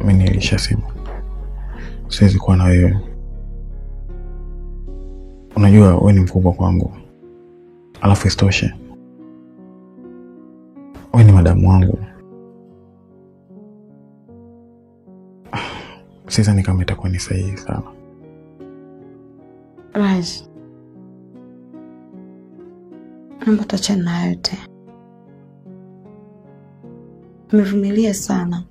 mimi nilishasema siwezi kuwa na wewe. Unajua wewe ni mkubwa kwangu. Alafu isitoshe wewe ni madamu wangu. Sidhani kama itakuwa ni sahihi sana. Raj, naomba tuachane na yote. Nimevumilia sana.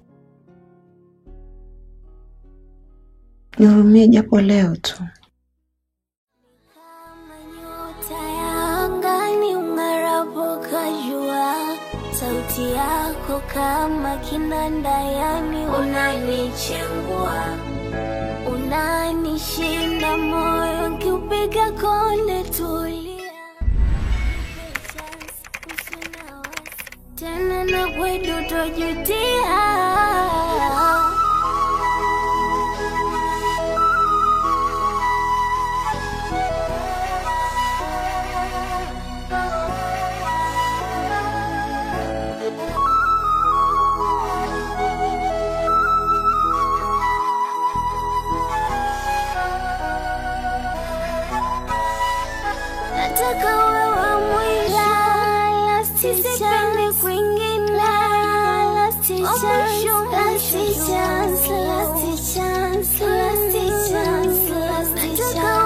Nihurumie japo leo tu. Sauti yako kama kinanda, yani unanichengua, unanishinda moyo nikipiga konde. Tulia tena na kwetu tojutia. Nataka wewe mwisho, last chance kwingine, last chance, last chance, last chance, last chance.